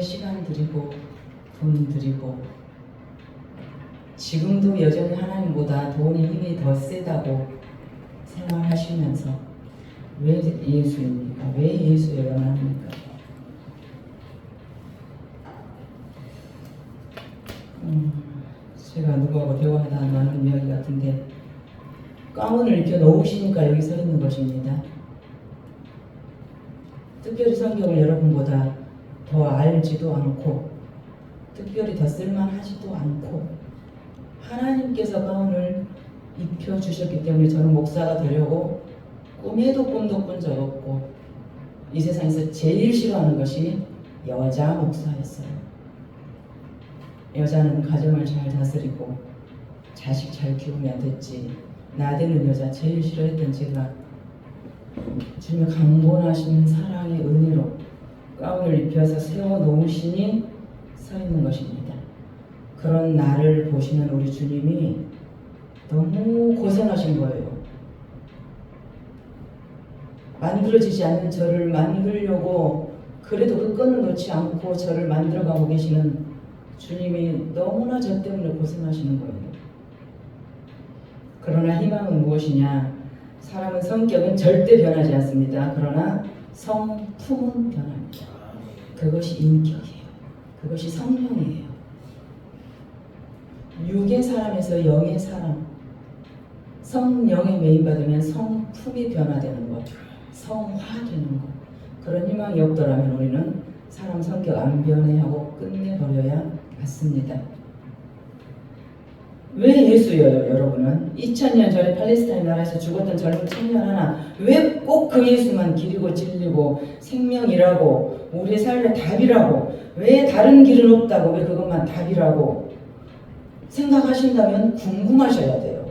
시간 드리고 돈 드리고 지금도 여전히 하나님보다 돈의 힘이 더 세다고 생활하시면서 왜 예수입니까? 왜 예수여야만 합니까? 제가 누구하고 대화하다 나눈 이야기 같은데 가운을 입혀 놓으시니까 여기 서 있는 것입니다. 특별히 성경을 여러분보다 더 알지도 않고 특별히 더 쓸만하지도 않고 하나님께서 가운을 입혀주셨기 때문에 저는 목사가 되려고 꿈에도 꿈도 꾼 적 없고 이 세상에서 제일 싫어하는 것이 여자 목사였어요. 여자는 가정을 잘 다스리고 자식 잘 키우면 됐지, 나대는 여자 제일 싫어했던 제가 주님의 강권하신 사랑의 은혜로 가운을 입혀서 세워놓으시니 서 있는 것입니다. 그런 나를 보시는 우리 주님이 너무 고생하신 거예요. 만들어지지 않는 저를 만들려고 그래도 그 끈을 놓지 않고 저를 만들어가고 계시는 주님이 너무나 저 때문에 고생하시는 거예요. 그러나 희망은 무엇이냐? 사람은 성격은 절대 변하지 않습니다. 그러나 성품은 변합니다. 그것이 인격이에요. 그것이 성령이에요. 육의 사람에서 영의 사람, 성령에 메인받으면 성품이 변화되는 것, 성화되는 것. 그런 희망이 없더라면 우리는 사람 성격 안 변해하고 끝내버려야 맞습니다. 왜 예수여요, 여러분은? 2000년 전에 팔레스타인 나라에서 죽었던 젊은 청년 하나, 왜 꼭 그 예수만 길이고 진리고 생명이라고 우리의 삶의 답이라고, 왜 다른 길은 없다고, 왜 그것만 답이라고 생각하신다면 궁금하셔야 돼요.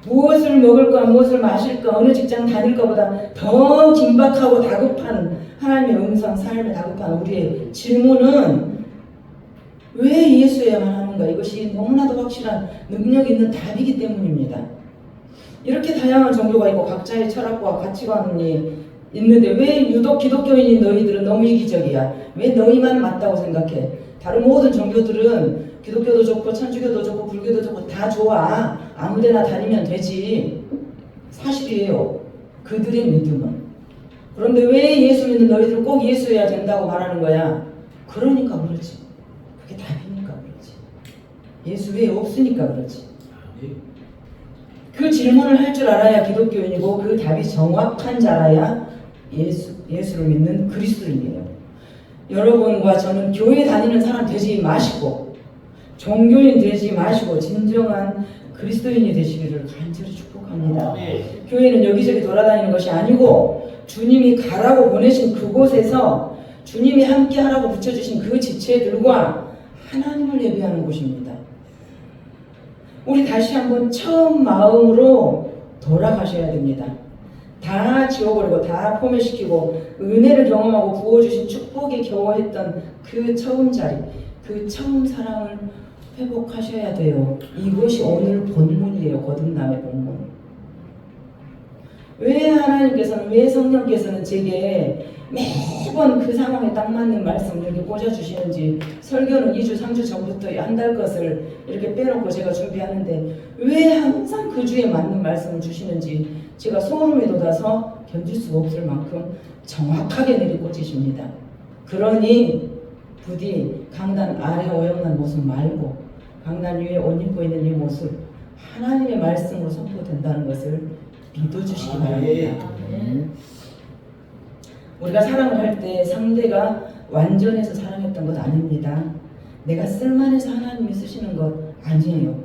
무엇을 먹을까, 무엇을 마실까, 어느 직장 다닐까보다 더 긴박하고 다급한 하나님의 음성, 삶에 다급한 우리의 질문은 왜 예수여야만 하는가? 이것이 너무나도 확실한 능력 있는 답이기 때문입니다. 이렇게 다양한 종교가 있고 각자의 철학과 가치관이 있는데 왜 유독 기독교인인 너희들은 너무 이기적이야? 왜 너희만 맞다고 생각해? 다른 모든 종교들은 기독교도 좋고 천주교도 좋고 불교도 좋고 다 좋아. 아무데나 다니면 되지. 사실이에요. 그들의 믿음은. 그런데 왜 예수 믿는 너희들은 꼭 예수여야 된다고 말하는 거야? 그러니까 그렇지. 그게 답이니까 그렇지. 예수 외에 없으니까 그렇지. 그 질문을 할 줄 알아야 기독교인이고 그 답이 정확한 자라야 예수를 믿는 그리스도인이에요. 여러분과 저는 교회 다니는 사람 되지 마시고 종교인 되지 마시고 진정한 그리스도인이 되시기를 간절히 축복합니다. 교회는 여기저기 돌아다니는 것이 아니고 주님이 가라고 보내신 그곳에서 주님이 함께 하라고 붙여주신 그 지체들과 하나님을 예배하는 곳입니다. 우리 다시 한번 처음 마음으로 돌아가셔야 됩니다. 다 지워버리고 다 포맷시키고 은혜를 경험하고 부어주신 축복에 겨워했던 그 처음 자리, 그 처음 사랑을 회복하셔야 돼요. 이것이 오늘 본문이에요. 거듭남의 본문. 왜 하나님께서는, 왜 성령께서는 제게 매번 그 상황에 딱 맞는 말씀을 이렇게 꽂아주시는지, 설교는 2주, 3주 전부터 한 달 것을 이렇게 빼놓고 제가 준비하는데 왜 항상 그 주에 맞는 말씀을 주시는지 제가 소름이 돋아서 견딜 수가 없을 만큼 정확하게 내리꽂히십니다. 그러니 부디 강단 아래 오염난 모습 말고 강단 위에 옷 입고 있는 이 모습 하나님의 말씀으로 선포된다는 것을 믿어주시기 바랍니다. 우리가 사랑을 할 때 상대가 완전해서 사랑했던 것 아닙니다. 내가 쓸만해서 하나님이 쓰시는 것 아니에요.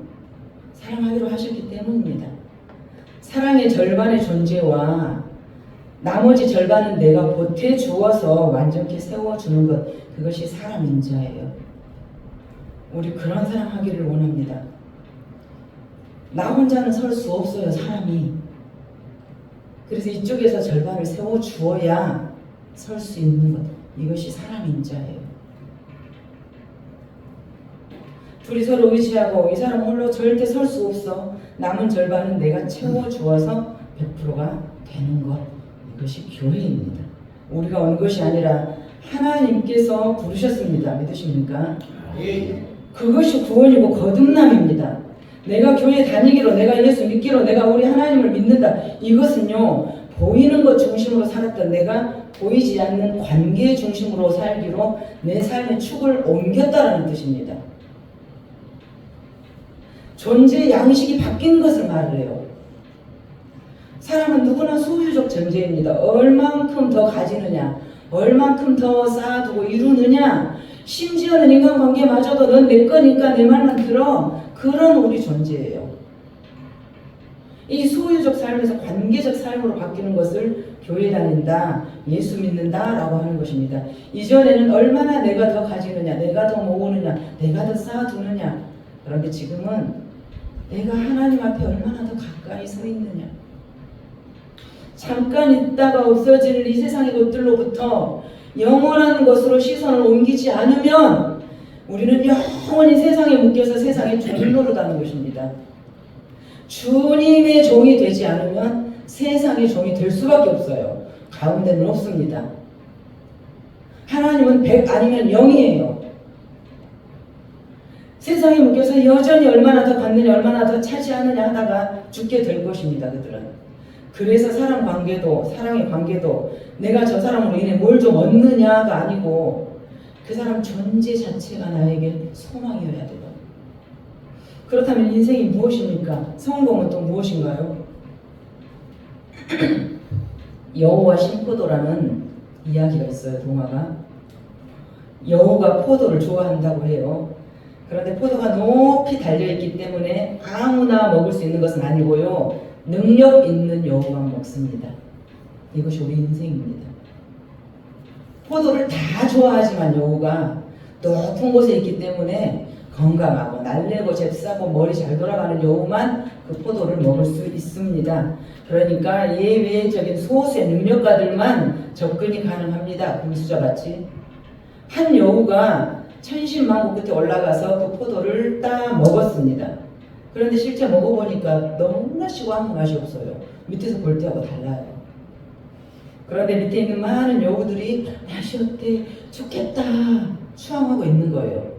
사랑하기로 하셨기 때문입니다. 사랑의 절반의 존재와 나머지 절반은 내가 보태주어서 완전히 세워주는 것, 그것이 사람 인자예요. 우리 그런 사랑하기를 원합니다. 나 혼자는 설 수 없어요, 사람이. 그래서 이쪽에서 절반을 세워주어야 설 수 있는 것, 이것이 사람 인자예요. 둘이 서로 의지하고 이 사람 홀로 절대 설 수 없어. 남은 절반은 내가 채워주어서 100%가 되는 것, 이것이 교회입니다. 우리가 온 것이 아니라 하나님께서 부르셨습니다. 믿으십니까? 예. 그것이 구원이고 거듭남입니다. 내가 교회 다니기로, 내가 예수 믿기로, 내가 우리 하나님을 믿는다. 이것은요, 보이는 것 중심으로 살았던 내가 보이지 않는 관계 중심으로 살기로 내 삶의 축을 옮겼다라는 뜻입니다. 존재 양식이 바뀐 것을 말을 해요. 사람은 누구나 소유적 존재입니다. 얼만큼 더 가지느냐, 얼만큼 더 쌓아두고 이루느냐, 심지어는 인간관계마저도 넌 내 거니까 내 말만 들어. 그런 우리 존재예요. 이 소유적 삶에서 관계적 삶으로 바뀌는 것을 교회 다닌다, 예수 믿는다 라고 하는 것입니다. 이전에는 얼마나 내가 더 가지느냐, 내가 더 모으느냐, 내가 더 쌓아두느냐. 그런데 지금은 내가 하나님 앞에 얼마나 더 가까이 서 있느냐. 잠깐 있다가 없어지는 이 세상의 것들로부터 영원한 것으로 시선을 옮기지 않으면 우리는 영원히 세상에 묶여서 세상의 종을 노릇하는 것입니다. 주님의 종이 되지 않으면 세상의 종이 될 수밖에 없어요. 가운데는 없습니다. 하나님은 100 아니면 0이에요. 세상에 묶여서 여전히 얼마나 더 받느냐, 얼마나 더 차지하느냐 하다가 죽게 될 것입니다. 그들은. 그래서 사람 관계도, 사랑의 관계도 내가 저 사람으로 인해 뭘 좀 얻느냐가 아니고 그 사람 존재 자체가 나에게 소망이어야 돼요. 그렇다면 인생이 무엇입니까? 성공은 또 무엇인가요? 여우와 신포도라는 이야기가 있어요. 동화가. 여우가 포도를 좋아한다고 해요. 그런데 포도가 높이 달려있기 때문에 아무나 먹을 수 있는 것은 아니고요. 능력 있는 여우만 먹습니다. 이것이 우리 인생입니다. 포도를 다 좋아하지만 여우가 높은 곳에 있기 때문에 건강하고 날래고 잽싸고 머리 잘 돌아가는 여우만 그 포도를 먹을 수 있습니다. 그러니까 예외적인 소수의 능력가들만 접근이 가능합니다. 금수저같이. 한 여우가 천신만고 끝에 올라가서 그 포도를 따 먹었습니다. 그런데 실제 먹어보니까 너무나 시고 아무 맛이 없어요. 밑에서 볼 때하고 달라요. 그런데 밑에 있는 많은 여우들이 맛이 어때? 좋겠다. 추앙하고 있는 거예요.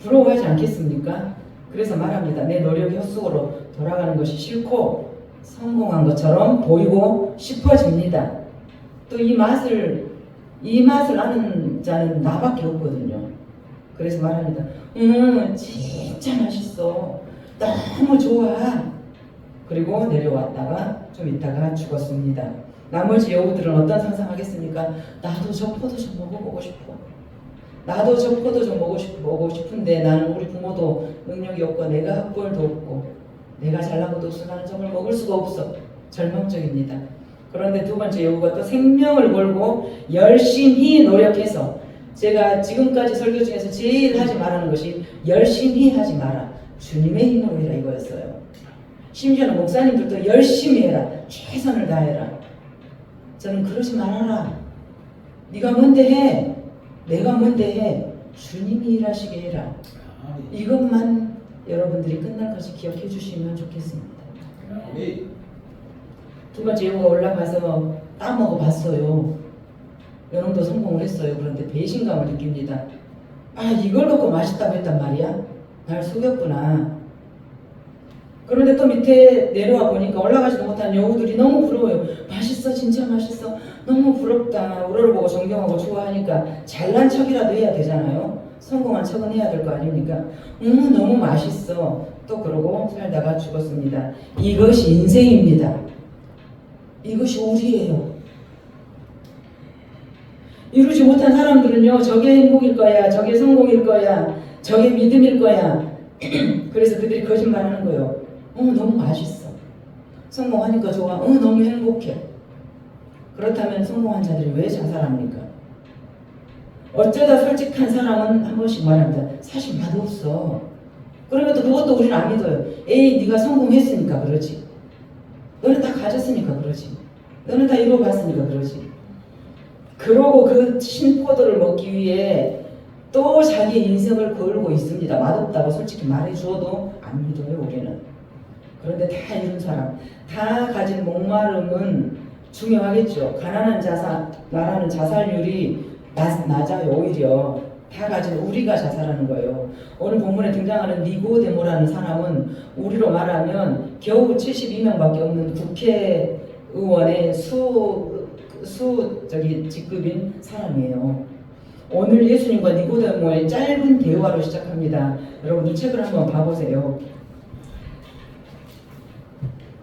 부러워하지 않겠습니까? 그래서 말합니다. 내 노력이 헛수고로 돌아가는 것이 싫고 성공한 것처럼 보이고 싶어집니다. 또 이 맛을 아는 자는 나밖에 없거든요. 그래서 말합니다. 진짜 맛있어. 너무 좋아. 그리고 내려왔다가 좀 있다가 죽었습니다. 나머지 여우들은 어떤 상상하겠습니까? 나도 저 포도 좀 먹어보고 싶어. 나도 저 포도 좀 먹고 싶은데 나는 우리 부모도 능력이 없고 내가 학벌도 없고 내가 잘난 것도 없어. 나는 저걸 먹을 수가 없어. 절망적입니다. 그런데 두 번째 여우가 또 생명을 걸고 열심히 노력해서, 제가 지금까지 설교 중에서 제일 하지 말라는 것이 열심히 하지 마라. 주님의 힘으로 해라 이거였어요. 심지어는 목사님들도 열심히 해라. 최선을 다해라. 저는 그러지 말아라. 네가 뭔데 해. 내가 뭔데 해. 주님이 일하시게 해라. 이것만 여러분들이 끝날까지 기억해 주시면 좋겠습니다. 두 번째 여우가 올라가서 따먹어 봤어요. 요놈도 성공을 했어요. 그런데 배신감을 느낍니다. 아, 이걸 놓고 맛있다고 했단 말이야? 날 속였구나. 그런데 또 밑에 내려와 보니까 올라가지도 못한 여우들이 너무 부러워요. 맛있어, 진짜 맛있어. 너무 부럽다. 우러를 보고 존경하고 좋아하니까 잘난 척이라도 해야 되잖아요. 성공한 척은 해야 될 거 아닙니까? 너무 맛있어. 또 그러고 살다가 죽었습니다. 이것이 인생입니다. 이것이 우리예요. 이루지 못한 사람들은요, 저게 행복일 거야, 저게 성공일 거야, 저게 믿음일 거야. 그래서 그들이 거짓말하는 거예요. 너무 맛있어. 성공하니까 좋아. 너무 행복해. 그렇다면 성공한 자들이 왜 자살합니까? 어쩌다 솔직한 사람은 한 번씩 말합니다. 사실 맛없어. 그러면 또 그것도 우리는 안 믿어요. 에이, 네가 성공했으니까 그러지. 너는 다 가졌으니까 그러지. 너는 다 이루어봤으니까 그러지. 그러고 그 신포도를 먹기 위해 또 자기 인생을 걸고 있습니다. 맛없다고 솔직히 말해주어도 안 믿어요, 우리는. 그런데 다 이룬 사람, 다 가진 목마름은 중요하겠죠. 가난한 나라는 자살률이 낮아요. 오히려 다 가진 우리가 자살하는 거예요. 오늘 본문에 등장하는 니고데모라는 사람은 우리로 말하면 겨우 72명밖에 없는 국회의원의 직급인 사람이에요. 오늘 예수님과 니고데모의 짧은 대화로 시작합니다. 여러분 이 책을 한번 봐보세요.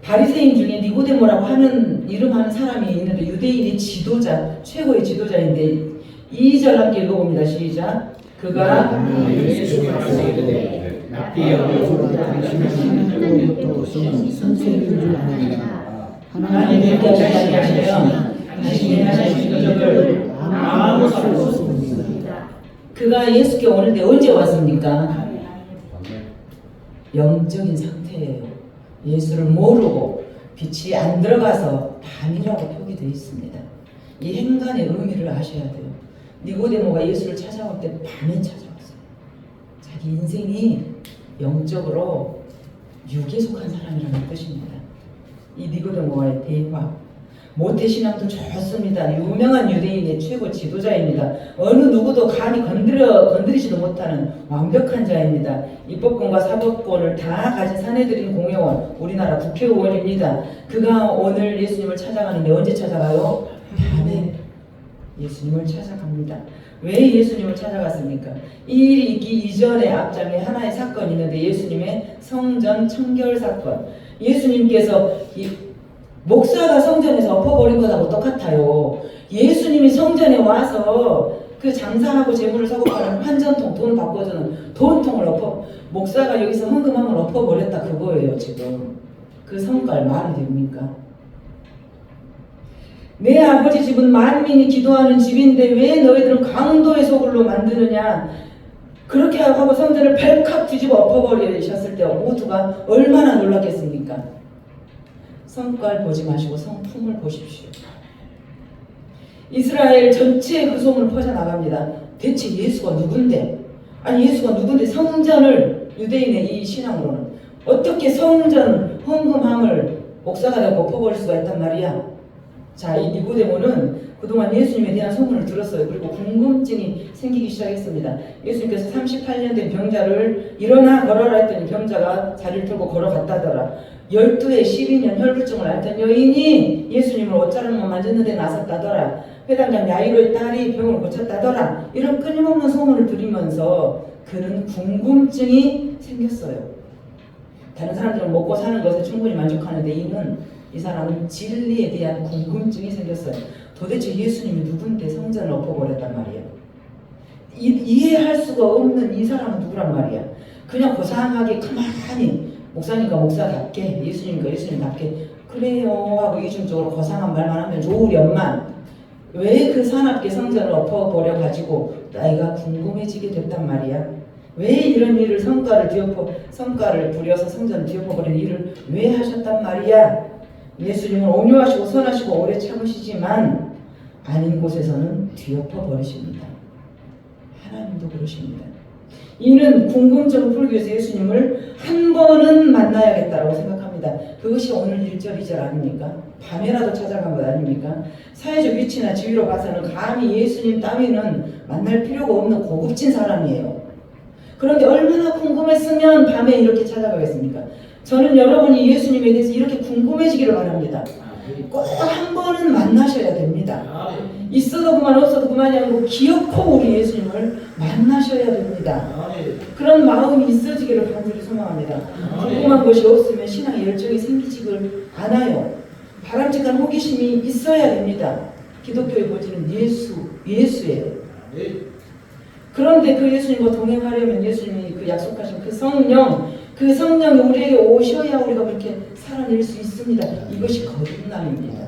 바리새인 중에 니고데모라고 이름하는 사람이 있는데 유대인의 지도자, 최고의 지도자인데 2절 함께 읽어봅니다. 시작. 그가 하나님의 뜻이 아니면 당신이 하신 기적을 아무 수 없습니다. 그가 예수께 오는데 언제 왔습니까? 영적인 상태예요. 예수를 모르고 빛이 안 들어가서 밤이라고 표기되어 있습니다. 이 행간의 의미를 아셔야 돼요. 니고데모가 예수를 찾아올 때 밤에 찾아왔어요. 자기 인생이 영적으로 육에 속한 사람이라는 뜻입니다. 이 니고데모와의 대화. 모태신앙도 좋습니다. 유명한 유대인의 최고 지도자입니다. 어느 누구도 감히 건드리지도 못하는 완벽한 자입니다. 입법권과 사법권을 다 가진 사내들인 공회원, 우리나라 국회의원입니다. 그가 오늘 예수님을 찾아가는데 언제 찾아가요? 밤에 예수님을 찾아갑니다. 왜 예수님을 찾아갔습니까? 이 일이 있기 이전에 앞장에 하나의 사건이 있는데 예수님의 성전 청결 사건. 예수님께서 목사가 성전에서 엎어버린 것하고 똑같아요. 예수님이 성전에 와서 그 장사하고 재물을 서급하는 환전통, 돈 바꿔주는 돈통을 목사가 여기서 헌금함을 엎어버렸다 그거예요. 지금 그 성깔 말이 됩니까? 내 아버지 집은 만민이 기도하는 집인데 왜 너희들은 강도의 소굴로 만드느냐. 그렇게 하고 성전을 발칵 뒤집어 엎어버리셨을 때 모두가 얼마나 놀랐겠습니까? 성깔 보지 마시고 성품을 보십시오. 이스라엘 전체에 그 소문을 퍼져나갑니다. 대체 예수가 누군데? 아니 예수가 누군데 성전을 유대인의 이 신앙으로는 어떻게 성전 헌금함을 목사가 되고 엎어버릴 수가 있단 말이야. 자, 이 니고데모는 그동안 예수님에 대한 소문을 들었어요. 그리고 궁금증이 생기기 시작했습니다. 예수님께서 38년 된 병자를 일어나 걸어라 했더니 병자가 자리를 들고 걸어갔다더라. 12에 12년 혈루증을 앓던 여인이 예수님을 옷자락만 만졌는데 나섰다더라. 회당장 야이로의 딸이 병을 고쳤다더라. 이런 끊임없는 소문을 들으면서 그는 궁금증이 생겼어요. 다른 사람들은 먹고 사는 것에 충분히 만족하는데 이 사람은 진리에 대한 궁금증이 생겼어요. 도대체 예수님이 누군데 성전을 엎어버렸단 말이야. 이해할 수가 없는 이 사람은 누구란 말이야. 그냥 고상하게 가만히 목사님과 목사답게 예수님과 예수님답게 그래요 하고 이중적으로 고상한 말만 하면 좋으련만 왜 그 사납게 성전을 엎어버려 가지고 나이가 궁금해지게 됐단 말이야. 왜 이런 일을 성과를 부려서 성전을 뒤엎어버리는 일을 왜 하셨단 말이야. 예수님은 온유하시고 선하시고 오래 참으시지만 아닌 곳에서는 뒤엎어버리십니다. 하나님도 그러십니다. 이는 궁금증을 풀기 위해서 예수님을 한 번은 만나야겠다고 생각합니다. 그것이 오늘 1절 2절 아닙니까? 밤에라도 찾아간 것 아닙니까? 사회적 위치나 지위로 봐서는 감히 예수님 따위는 만날 필요가 없는 고급진 사람이에요. 그런데 얼마나 궁금했으면 밤에 이렇게 찾아가겠습니까? 저는 여러분이 예수님에 대해서 이렇게 궁금해지기를 바랍니다. 꼭 한 번은 만나셔야 됩니다. 있어도 그만 없어도 그만이 아니고 기어코 우리 예수님을 만나셔야 됩니다. 그런 마음이 있어지기를 간절히 소망합니다. 궁금한 것이 없으면 신앙의 열정이 생기지를 않아요. 바람직한 호기심이 있어야 됩니다. 기독교의 본질은 예수예요. 그런데 그 예수님과 동행하려면 예수님이 그 약속하신 그 성령이 우리에게 오셔야 우리가 그렇게 살아낼 수 있습니다. 이것이 거듭남입니다.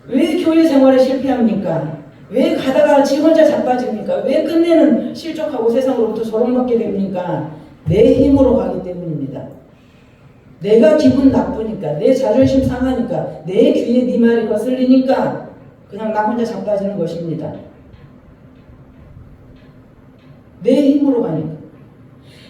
왜 교회 생활에 실패합니까? 왜 가다가 지 혼자 자빠집니까? 왜 끝내는 실족하고 세상으로부터 조롱받게 됩니까? 내 힘으로 가기 때문입니다. 내가 기분 나쁘니까, 내 자존심 상하니까, 내 귀에 네 말이 거슬리니까 그냥 나 혼자 자빠지는 것입니다. 내 힘으로 가니까.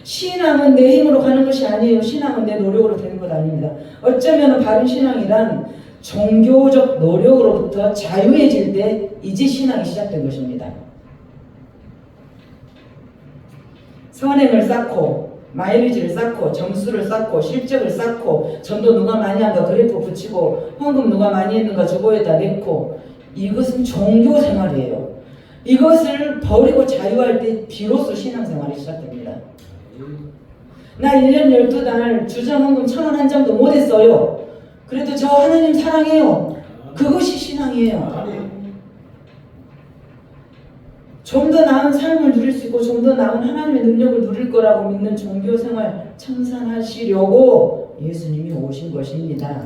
신앙은 내 힘으로 가는 것이 아니에요. 신앙은 내 노력으로 되는 것 아닙니다. 어쩌면 바른 신앙이란 종교적 노력으로부터 자유해질 때 이제 신앙이 시작된 것입니다. 선행을 쌓고 마일리지를 쌓고 점수를 쌓고 실적을 쌓고 전도 누가 많이 한가 그래프 붙이고 헌금 누가 많이 했는가 주보에다 넣고 이것은 종교 생활이에요. 이것을 버리고 자유할 때 비로소 신앙생활이 시작됩니다. 나 1년 12달 주정 헌금 1,000원 한 장도 못했어요. 그래도 저 하나님 사랑해요. 그것이 신앙이에요. 좀 더 나은 삶을 누릴 수 있고 좀 더 나은 하나님의 능력을 누릴 거라고 믿는 종교생활 청산하시려고 예수님이 오신 것입니다.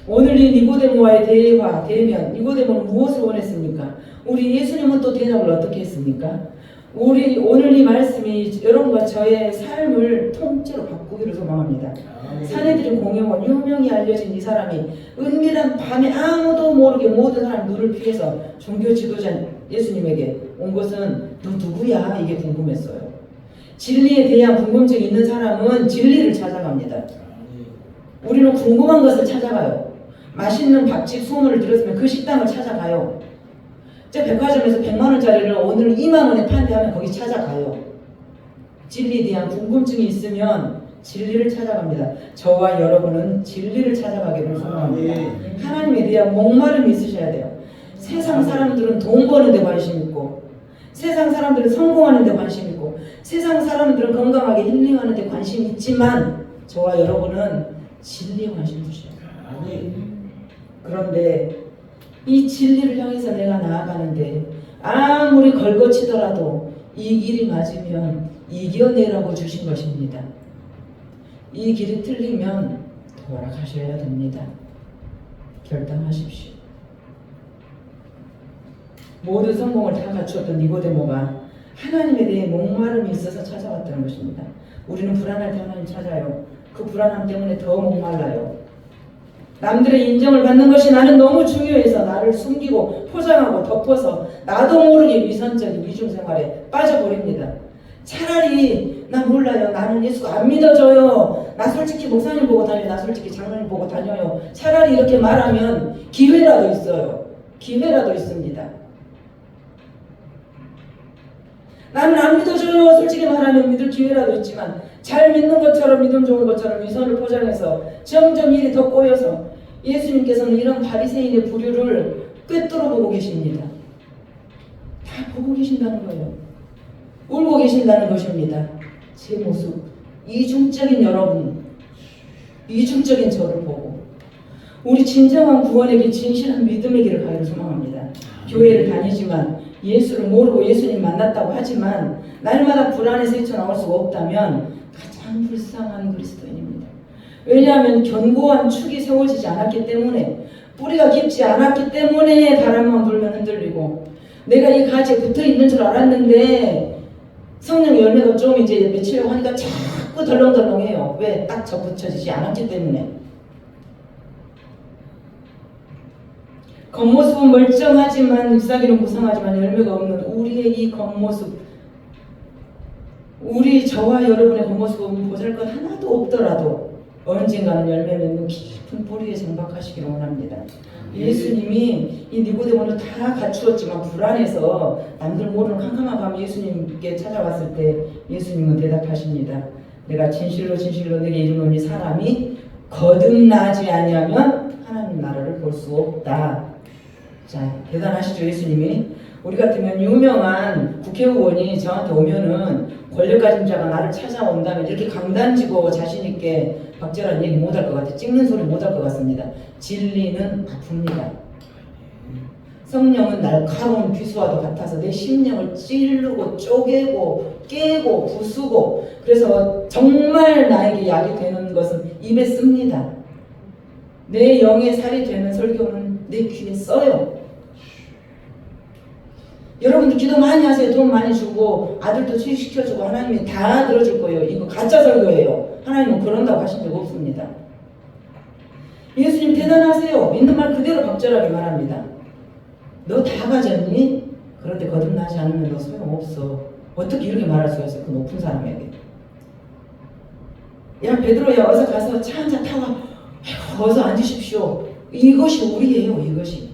오늘 이 니고데모와의 대면, 니고데모는 무엇을 원했습니까? 우리 예수님은 또 대답을 어떻게 했습니까? 오늘 이 말씀이 여러분과 저의 삶을 통째로 바꾸기를 소망합니다. 사내들인 공용은 유명히 알려진 이 사람이 은밀한 밤에 아무도 모르게 모든 사람 눈을 피해서 종교 지도자 예수님에게 온 것은 너 누구야? 이게 궁금했어요. 진리에 대한 궁금증이 있는 사람은 진리를 찾아갑니다. 우리는 궁금한 것을 찾아가요. 맛있는 밥집 소문을 들었으면 그 식당을 찾아가요. 저 백화점에서 100만원짜리를 오늘 2만원에 판대하면 거기 찾아가요. 진리에 대한 궁금증이 있으면 진리를 찾아갑니다. 저와 여러분은 진리를 찾아가기를 소망합니다. 하나님에 대한 목마름이 있으셔야 돼요. 세상 사람들은 돈 버는 데 관심 있고 세상 사람들은 성공하는 데 관심 있고 세상 사람들은 건강하게 힐링하는 데 관심 있지만 저와 여러분은 진리에 관심 두셔야 돼요. 그런데 이 진리를 향해서 내가 나아가는데 아무리 걸거치더라도 이 길이 맞으면 이겨내라고 주신 것입니다. 이 길이 틀리면 돌아가셔야 됩니다. 결단하십시오. 모든 성공을 다 갖추었던 니고데모가 하나님에 대해 목마름이 있어서 찾아왔다는 것입니다. 우리는 불안할 때 하나님 찾아요. 그 불안함 때문에 더 목말라요. 남들의 인정을 받는 것이 나는 너무 중요해서 나를 숨기고 포장하고 덮어서 나도 모르게 위선적인 이중생활에 빠져버립니다. 차라리 나 몰라요. 나는 예수 안 믿어져요. 나 솔직히 목사님 보고 다녀요. 나 솔직히 장로님 보고 다녀요. 차라리 이렇게 말하면 기회라도 있어요. 기회라도 있습니다. 나는 안 믿어줘요. 솔직히 말하면 믿을 기회라도 있지만 잘 믿는 것처럼 믿음 좋은 것처럼 위선을 포장해서 점점 일이 더 꼬여서 예수님께서는 이런 바리새인의 부류를 꿰뚫어 보고 계십니다. 다 보고 계신다는 거예요. 울고 계신다는 것입니다. 제 모습, 이중적인 여러분, 이중적인 저를 보고 우리 진정한 구원의 길, 진실한 믿음의 길을 가기를 소망합니다. 교회를 다니지만 예수를 모르고 예수님 만났다고 하지만 날마다 불안에서 헤쳐나올 수가 없다면 가장 불쌍한 그리스도인입니다. 왜냐하면 견고한 축이 세워지지 않았기 때문에 뿌리가 깊지 않았기 때문에 바람만 불면 흔들리고 내가 이 가지에 붙어있는 줄 알았는데 성령 열매가 좀 이제 맺히려고 하니까 자꾸 덜렁덜렁해요. 왜? 딱 접붙여지지 않았기 때문에. 겉모습은 멀쩡하지만 잎사귀는 무성하지만 열매가 없는 우리의 이 겉모습, 우리 저와 여러분의 겉모습은 보잘것 하나도 없더라도 언젠가는 열매 맺는 깊은 뿌리에 정박하시기를 원합니다. 예수님이 이 니고데모는 다 갖추었지만 불안해서 남들 모르는 캄캄한 밤에 예수님께 찾아왔을 때 예수님은 대답하십니다. 내가 진실로 진실로 내게 이르노니 사람이 거듭나지 아니하면 하나님 나라를 볼 수 없다. 자, 대단하시죠 예수님이. 우리 같으면 유명한 국회의원이 저한테 오면은 권력 가진 자가 나를 찾아온다면 이렇게 강단지고 자신있게 박절한 얘기 못할 것 같아요. 찍는 소리 못할 것 같습니다. 진리는 아픕니다. 성령은 날카로운 비수와도 같아서 내 심령을 찌르고 쪼개고 깨고 부수고 그래서 정말 나에게 약이 되는 것은 입에 씁니다. 내 영의 살이 되는 설교는 내 귀에 써요. 여러분들 기도 많이 하세요. 돈 많이 주고 아들도 취직시켜주고 하나님이 다 들어줄 거예요. 이거 가짜 설교예요. 하나님은 그런다고 하신 적 없습니다. 예수님 대단하세요. 있는 말 그대로 박절하게 말합니다. 너 다 가졌니? 그런데 거듭나지 않으면 너 소용없어. 어떻게 이렇게 말할 수가 있어? 그 높은 사람에게. 야 베드로야 어서 가서 차 한잔 타와. 어서 앉으십시오. 이것이 우리예요. 이것이.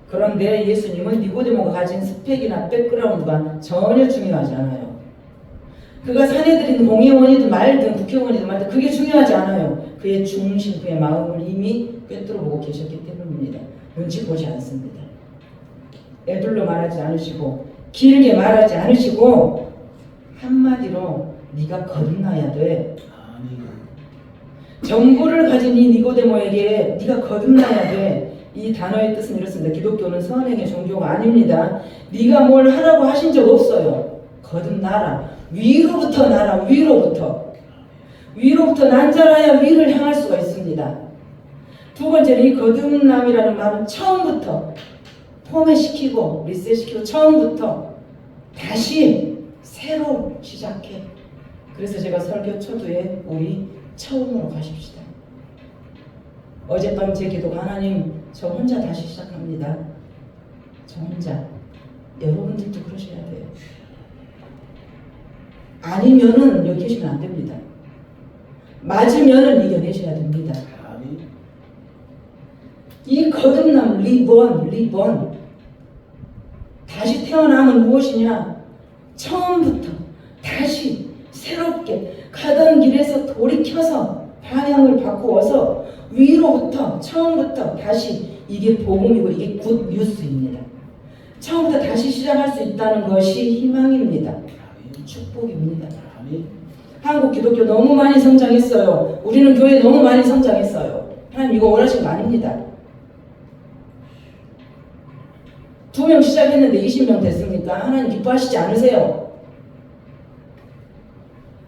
그런데 예수님은 니고데모가 가진 스펙이나 백그라운드가 전혀 중요하지 않아요. 그가 사내들인 공회원이든 말든 국회의원이든 말든 그게 중요하지 않아요. 그의 중심, 그의 마음을 이미 꿰뚫어보고 계셨기 때문입니다. 눈치 보지 않습니다. 애들로 말하지 않으시고 길게 말하지 않으시고 한마디로 네가 거듭나야 돼. 정보를 가진 이 니고데모에게 네가 거듭나야 돼. 이 단어의 뜻은 이렇습니다. 기독교는 선행의 종교가 아닙니다. 네가 뭘 하라고 하신 적 없어요. 거듭나라. 위로부터 나라. 위로부터 난 자라야 위를 향할 수가 있습니다. 두 번째는 이 거듭남이라는 말은 처음부터 포맷시키고 리셋시키고 처음부터 다시 새로 시작해. 그래서 제가 설교 초두에 우리 처음으로 가십시다. 어젯밤 제 기도가 하나님 저 혼자 다시 시작합니다. 저 혼자. 여러분들도 그러셔야 돼요. 아니면은 여기 계시면 안 됩니다. 맞으면은 이겨내셔야 됩니다. 이 거듭남, 리본. 다시 태어남은 무엇이냐? 처음부터 다시 새롭게 가던 길에서 돌이켜서 방향을 바꾸어서 위로부터 처음부터 다시 이게 복음이고 이게 굿 뉴스입니다. 처음부터 다시 시작할 수 있다는 것이 희망입니다. 축복입니다. 한국 기독교 너무 많이 성장했어요. 우리는 교회 너무 많이 성장했어요. 하나님 이거 원하신 거 아닙니다. 2명 시작했는데 20명 됐습니까? 하나님 기뻐하시지 않으세요?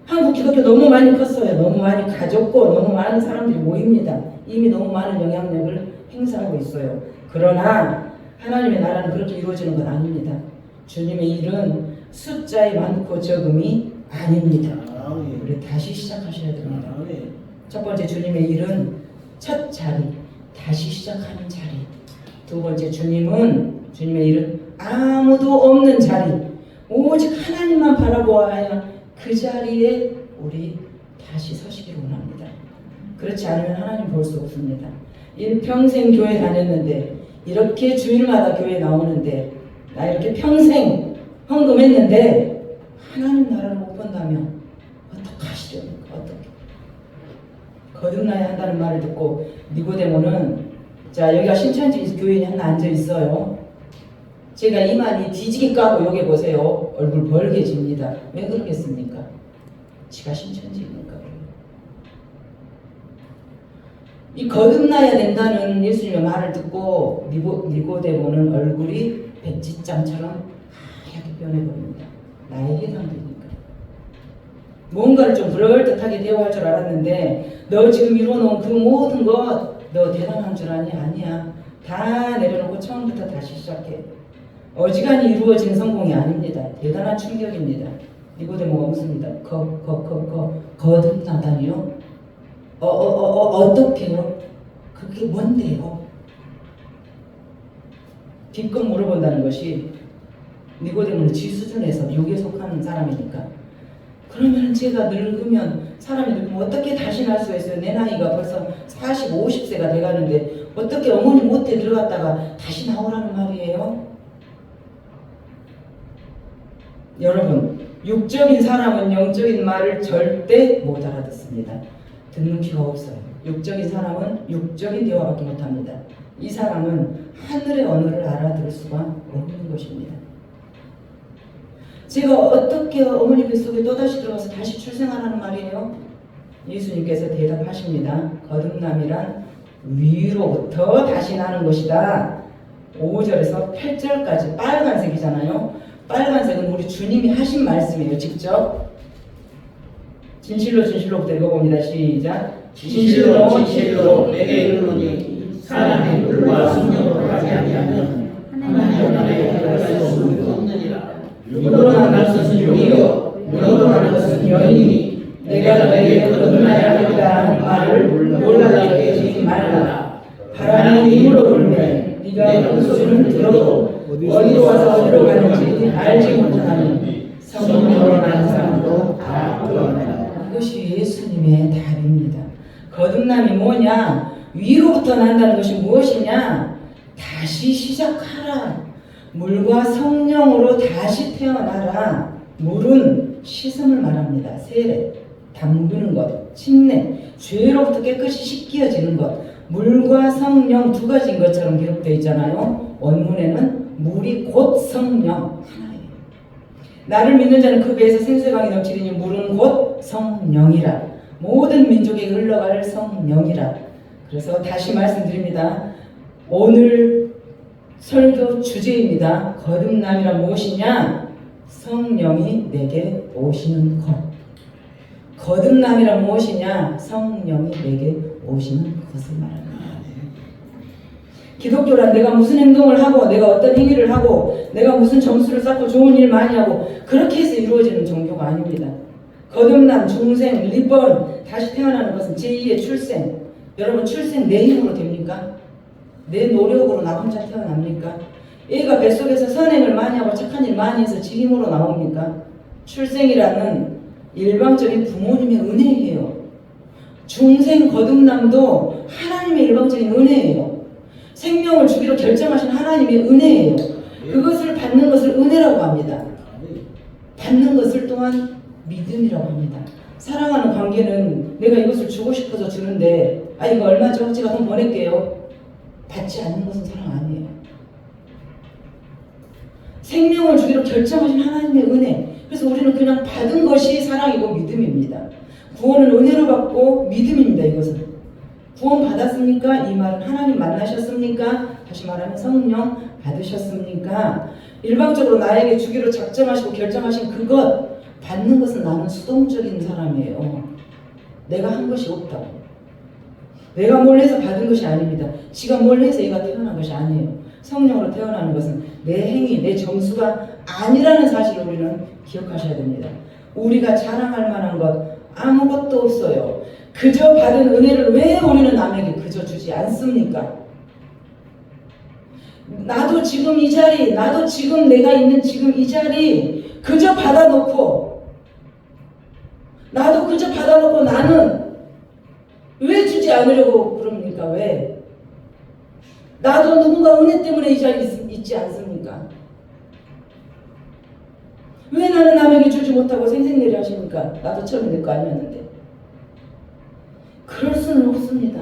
한국 기독교 너무 많이 컸어요. 너무 많이 가졌고 너무 많은 사람들이 모입니다. 이미 너무 많은 영향력을 행사하고 있어요. 그러나 하나님의 나라는 그렇게 이루어지는 건 아닙니다. 주님의 일은 숫자의 많고 적음이 아닙니다. 우리 다시 시작하셔야 됩니다. 첫 번째 주님의 일은 첫 자리, 다시 시작하는 자리. 두 번째 주님의 일은 아무도 없는 자리, 오직 하나님만 바라보아야 그 자리에 우리 다시 서시기를 원합니다. 그렇지 않으면 하나님 볼 수 없습니다. 일평생 교회 다녔는데 이렇게 주일마다 교회 나오는데 나 이렇게 평생 헌금했는데 하나님 나라를 못 본다면 어떡하시렵니까? 어떻게? 거듭나야 한다는 말을 듣고 니고데모는 자 여기가 신천지 교인이 하나 앉아 있어요. 제가 이만이 뒤지게 까고 여기 보세요. 얼굴 벌게집니다. 왜 그러겠습니까? 지가 신천지니까. 이 거듭나야 된다는 예수님의 말을 듣고 니고데모는 얼굴이 백지장처럼 하얗게 변해버립니다. 나에게 당기니까. 뭔가를 좀 그럴듯하게 대화할 줄 알았는데 너 지금 이뤄놓은 그 모든 것 너 대단한 줄 아니? 아니야. 다 내려놓고 처음부터 다시 시작해. 어지간히 이루어진 성공이 아닙니다. 대단한 충격입니다. 니고데모가 묻습니다. 거듭나다니요? 어떻게요? 그게 뭔데요? 기껏 물어본다는 것이 니고데모는 지 수준에서 육에 속하는 사람이니까. 그러면 제가 늙으면 사람이 늙으면 어떻게 다시 날 수가 있어요? 내 나이가 벌써 40, 50세가 돼가는데 어떻게 어머니 못에 들어갔다가 다시 나오라는 말이에요? 여러분, 육적인 사람은 영적인 말을 절대 못 알아듣습니다. 듣는 귀가 없어요. 육적인 사람은 육적인 대화밖에 못합니다. 이 사람은 하늘의 언어를 알아들을 수가 없는 것입니다. 제가 어떻게 어머니 뱃속에 또다시 들어가서 다시 출생하라는 말이에요? 예수님께서 대답하십니다. 거듭남이란 위로부터 다시 나는 것이다. 5절에서 8절까지 빨간색이잖아요. 빨간색은 우리 주님이 하신 말씀이에요. 직접. 진실로부터 읽어봅니다. 시작. 진실로 내게 이르노니 사람의 물과 성령으로 가지 아니하면 하나님 나라에 들어갈 수 없느니라. 육으로 난 것은 육이요 영으로 난 것은 영이니 내가 너에게 거듭나야 하리라 하는 말을 놀라게 하지 말라. 바람이 힘으로 불면 네가 그 소리를 들어도 어디로 와서 어디로 가는지 알지 못하니 성령으로 난 사람도 다 그러느라. 이것이 예수님의 답입니다. 거듭남이 뭐냐? 위로부터 처음부터 난다는 것이 무엇이냐? 다시 시작하라. 물과 성령으로 다시 태어나라. 물은 씻음을 말합니다. 세례, 담그는 것, 침례, 죄로부터 깨끗이 씻겨지는 것. 물과 성령 두 가지인 것처럼 기록되어 있잖아요. 원문에는 물이 곧 성령 하나예요. 나를 믿는 자는 그 배에서 생수의 강이 넘치리니 물은 곧 성령이라. 모든 민족에 흘러갈 성령이라. 그래서 다시 말씀드립니다. 오늘 설교 주제입니다. 거듭남이란 무엇이냐? 성령이 내게 오시는 것. 거듭남이란 무엇이냐? 성령이 내게 오시는 것을 말합니다. 기독교란 내가 무슨 행동을 하고 내가 어떤 행위를 하고 내가 무슨 점수를 쌓고 좋은 일 많이 하고 그렇게 해서 이루어지는 종교가 아닙니다. 거듭남, 중생, 리번, 다시 태어나는 것은 제2의 출생. 여러분 출생 내 힘으로 됩니까? 내 노력으로 나 혼자 태어납니까? 얘가 뱃속에서 선행을 많이 하고 착한 일 많이 해서 지 힘으로 나옵니까? 출생이라는 일방적인 부모님의 은혜예요. 중생 거듭남도 하나님의 일방적인 은혜예요. 생명을 주기로 결정하신 하나님의 은혜예요. 그것을 받는 것을 은혜라고 합니다. 받는 것을 또한 믿음이라고 합니다. 사랑하는 관계는 내가 이것을 주고 싶어서 주는데 이거 얼마죠? 제가 돈 보낼게요. 받지 않는 것은 사랑 아니에요. 생명을 주기로 결정하신 하나님의 은혜. 그래서 우리는 그냥 받은 것이 사랑이고 믿음입니다. 구원을 은혜로 받고 믿음입니다. 이것은. 구원 받았습니까? 이 말은 하나님 만나셨습니까? 다시 말하면 성령 받으셨습니까? 일방적으로 나에게 주기로 작정하시고 결정하신 그것 받는 것은 나는 수동적인 사람이에요. 내가 한 것이 없다고. 내가 뭘 해서 받은 것이 아닙니다. 지가 뭘 해서 얘가 태어난 것이 아니에요. 성령으로 태어나는 것은 내 행위, 내 점수가 아니라는 사실을 우리는 기억하셔야 됩니다. 우리가 자랑할 만한 것 아무것도 없어요. 그저 받은 은혜를 왜 우리는 남에게 그저 주지 않습니까? 나도 지금 이 자리, 나도 지금 내가 있는 지금 이 자리 그저 받아놓고 나도 그저 받아놓고 나는 왜 주지 않으려고 그럽니까? 왜? 나도 누군가 은혜 때문에 이 자리에 있지 않습니까? 왜 나는 남에게 주지 못하고 생색내리 하십니까? 나도 처음에 내 거 아니었는데. 그럴 수는 없습니다.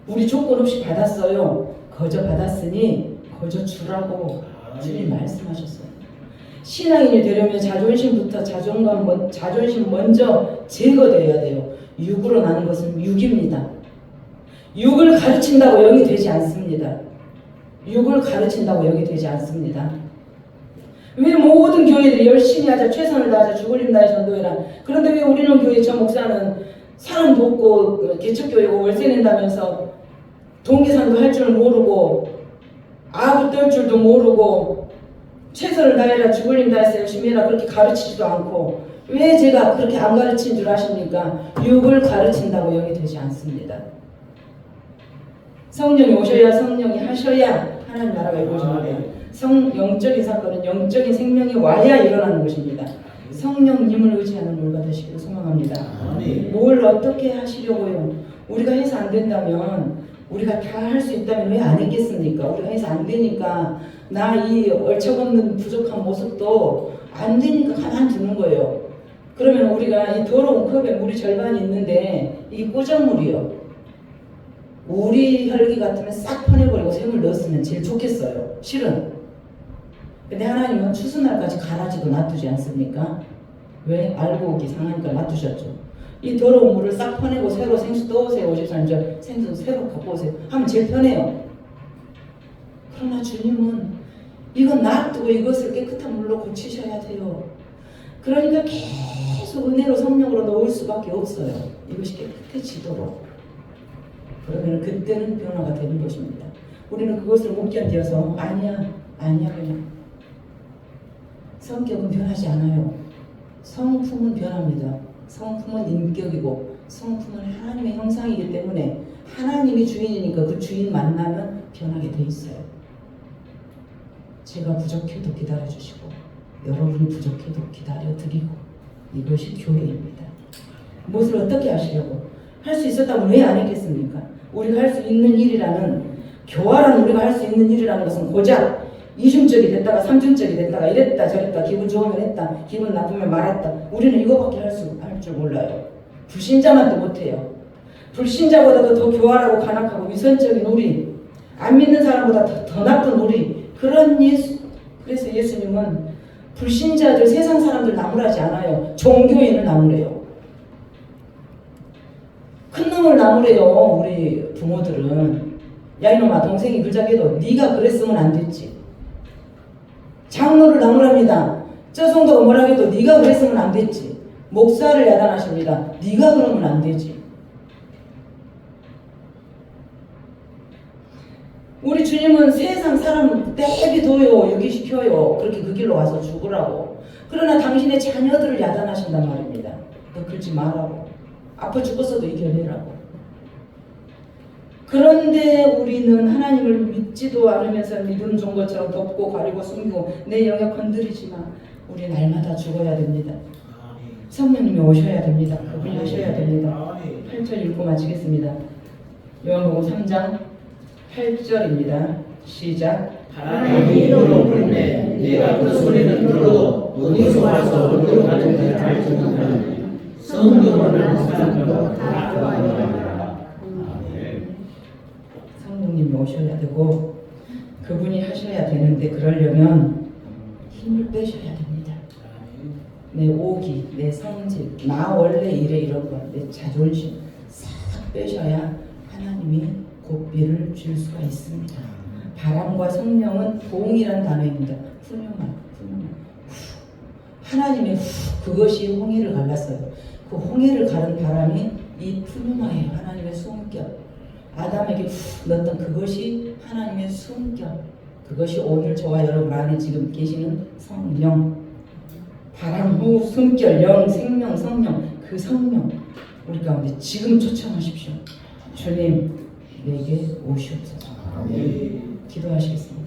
우리 조건 없이 받았어요. 거저 받았으니 거저 주라고 주님 말씀하셨어요. 신앙인이 되려면 자존심부터 자존심 먼저 제거되어야 돼요. 육으로 나는 것은 육입니다. 육을 가르친다고 영이 되지 않습니다. 육을 가르친다고 영이 되지 않습니다. 왜 모든 교회들이 열심히 하자, 최선을 다하자, 죽을 힘 다해 전도해라. 그런데 왜 우리는 교회 저 목사는 사람도 없고 개척교회고 월세 낸다면서 동계산도 할 줄 모르고 아부 떨 줄도 모르고 최선을 다해라, 죽을 힘 다해서 열심히 해라 그렇게 가르치지도 않고 왜 제가 그렇게 안 가르친 줄 아십니까? 육을 가르친다고 영이 되지 않습니다. 성령이 오셔야 성령이 하셔야 하나님 나라가 이루어집니다. 영적인 사건은 영적인 생명이 와야 일어나는 것입니다. 성령님을 의지하는 물가 되시기를 소망합니다. 뭘 어떻게 하시려고요? 우리가 해서 안 된다면 우리가 다 할 수 있다면 왜 안 했겠습니까? 우리가 해서 안 되니까 나 이 얼척없는 부족한 모습도 안 되니까 가만 두는 거예요. 그러면 우리가 이 더러운 컵에 물이 절반이 있는데 이게 꾸정물이요. 우리 혈기 같으면 싹 퍼내버리고 샘을 넣었으면 제일 좋겠어요. 실은. 근데 하나님은 추수날까지 가라지도 놔두지 않습니까? 왜? 알고 오기 상하니까 놔두셨죠. 이 더러운 물을 싹 퍼내고 새로 생수 떠오세요. 54절 생수 새로 갖고 오세요. 하면 제일 편해요. 그러나 주님은 이건 놔두고 이것을 깨끗한 물로 고치셔야 돼요. 그러니까 계속 은혜로 성령으로 넣을 수밖에 없어요. 이것이 깨끗해지도록. 그러면 그때는 변화가 되는 것입니다. 우리는 그것을 못 견뎌서 아니야 그냥. 성격은 변하지 않아요. 성품은 변합니다. 성품은 인격이고 성품은 하나님의 형상이기 때문에 하나님이 주인이니까 그 주인 만나면 변하게 돼 있어요. 제가 부족해도 기다려주시고 여러분이 부족해도 기다려드리고 이것이 교회입니다. 무엇을 어떻게 하시려고? 할 수 있었다면 왜 안 했겠습니까? 우리가 할 수 있는 일이라는 교활한 우리가 할 수 있는 일이라는 것은 고작 이중적이 됐다가 삼중적이 됐다가 이랬다 저랬다 기분 좋으면 했다 기분 나쁘면 말았다. 우리는 이거밖에 할 줄 몰라요. 불신자만도 못해요. 불신자보다도 더 교활하고 간악하고 위선적인 우리, 안 믿는 사람보다 더 나쁜 우리, 그런 예수. 그래서 예수님은 불신자들, 세상 사람들 나무라지 않아요. 종교인을 나무래요. 큰 놈을 나무래요. 우리 부모들은. 야 이놈아, 동생이 글자기도 네가 그랬으면 안 됐지. 장로를 나무랍니다. 저 성도가 뭐라 해도 네가 그랬으면 안 됐지. 목사를 야단하십니다. 네가 그러면 안 되지. 우리 주님은 세상 사람 내비둬요, 유기시켜요. 그렇게 그 길로 와서 죽으라고. 그러나 당신의 자녀들을 야단하신단 말입니다. 너 그러지 말라고. 아파 죽었어도 이겨내라고. 그런데 우리는 하나님을 믿지도 않으면서 믿음 좋은 것처럼 덮고 가리고 숨기고 내 영역 건드리지 마. 우리 날마다 죽어야 됩니다. 성령님이 오셔야 됩니다. 그분이 하셔야 됩니다. 8절 읽고 마치겠습니다. 요한복음 3장 8절입니다. 시작. 바람이 이리로 불매 내가 그 소리는 들어도 어디서 와서 어디로 가는지 알지 못하느니 성령을 아는 사람도 다 좋아하느니라. 성령님이 오셔야 되고 그분이 하셔야 되는데 그러려면 힘을 빼셔야 됩니다. 내 오기, 내 성질, 나 원래 이런 거, 내 자존심 싹 빼셔야 하나님이 고비를 줄 수가 있습니다. 바람과 성령은 봉이란 단어입니다. 푸념한. 하나님의 그것이 홍해를 갈랐어요. 그 홍해를 가른 바람이 이 푸념하예요. 하나님의 숨결. 아담에게 넣었던 그것이 하나님의 숨결. 그것이 오늘 저와 여러분 안에 지금 계시는 성령. 바람, 후, 숨결, 영, 생명, 성령. 그 성령 우리 가운데 지금 초청하십시오. 주님 내게 오시옵소서. 기도하시겠습니다.